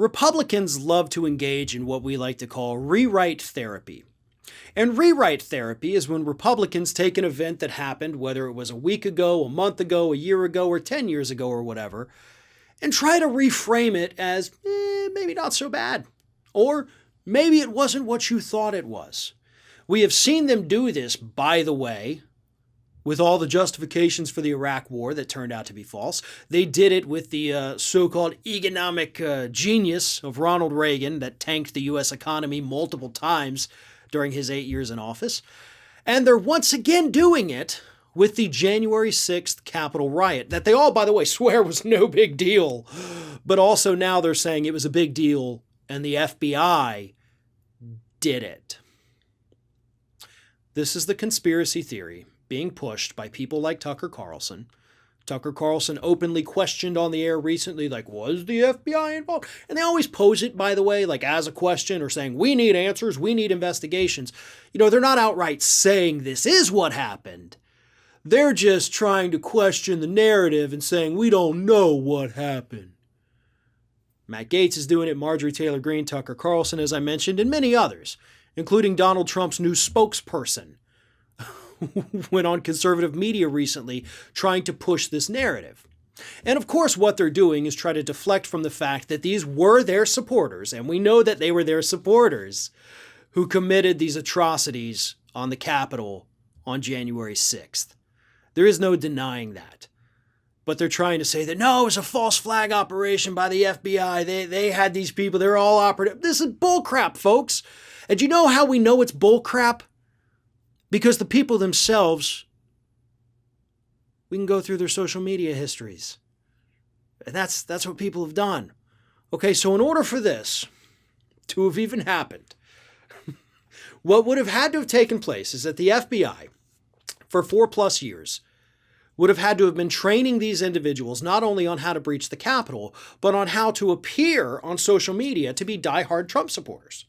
Republicans love to engage in what we like to call rewrite therapy. And rewrite therapy is when Republicans take an event that happened, whether it was a week ago, a month ago, a year ago, or 10 years ago, or whatever, and try to reframe it as maybe not so bad. Or maybe it wasn't what you thought it was. We have seen them do this, by the way, with all the justifications for the Iraq War that turned out to be false. They did it with the so-called economic genius of Ronald Reagan that tanked the U.S. economy multiple times during his 8 years in office. And they're once again doing it with the January 6th Capitol riot that they all, by the way, swear was no big deal. But also now they're saying it was a big deal and the FBI did it. This is the conspiracy theory being pushed by people like Tucker Carlson. Tucker Carlson openly questioned on the air recently, like, was the FBI involved? And they always pose it, by the way, like as a question or saying, we need answers, we need investigations. You know, they're not outright saying this is what happened. They're just trying to question the narrative and saying, we don't know what happened. Matt Gaetz is doing it, Marjorie Taylor Greene, Tucker Carlson, as I mentioned, and many others, including Donald Trump's new spokesperson, went on conservative media recently trying to push this narrative. And of course, what they're doing is try to deflect from the fact that these were their supporters, and we know that they were their supporters, who committed these atrocities on the Capitol on January 6th. There is no denying that. But they're trying to say that, no, it was a false flag operation by the FBI. They had these people. They're all operative. This is bullcrap, folks. And you know how we know it's bullcrap? Because the people themselves, we can go through their social media histories. And that's what people have done. Okay, so in order for this to have even happened, what would have had to have taken place is that the FBI, for 4+ years, would have had to have been training these individuals not only on how to breach the Capitol, but on how to appear on social media to be diehard Trump supporters.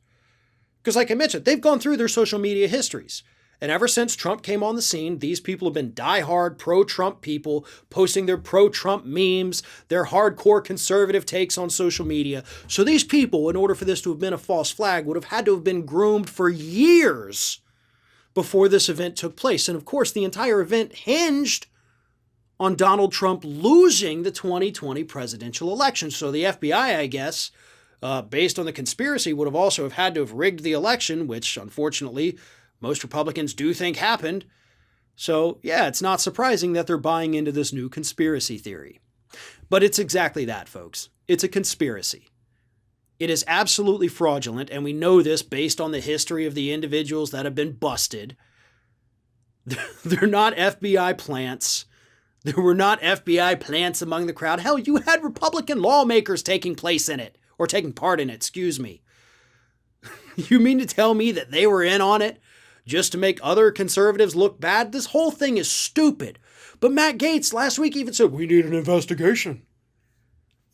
Because like I mentioned, they've gone through their social media histories. And ever since Trump came on the scene, these people have been diehard pro-Trump people posting their pro-Trump memes, their hardcore conservative takes on social media. So these people, in order for this to have been a false flag, would have had to have been groomed for years before this event took place. And of course, the entire event hinged on Donald Trump losing the 2020 presidential election. So the FBI, I guess, based on the conspiracy, would have also have had to have rigged the election, which unfortunately most Republicans do think happened. So yeah, it's not surprising that they're buying into this new conspiracy theory. But it's exactly that, folks. It's a conspiracy. It is absolutely fraudulent, and we know this based on the history of the individuals that have been busted. They're not FBI plants. There were not FBI plants among the crowd. Hell, you had Republican lawmakers taking part in it, excuse me. You mean to tell me that they were in on it just to make other conservatives look bad? This whole thing is stupid. But Matt Gaetz last week even said, we need an investigation.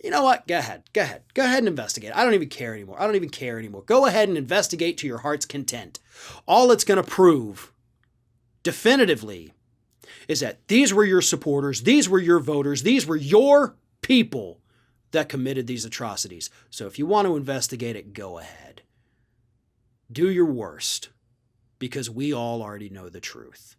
You know what? Go ahead. Go ahead and investigate. I don't even care anymore. Go ahead and investigate to your heart's content. All it's going to prove definitively is that these were your supporters, these were your voters, these were your people that committed these atrocities. So if you want to investigate it, go ahead. Do your worst, because we all already know the truth.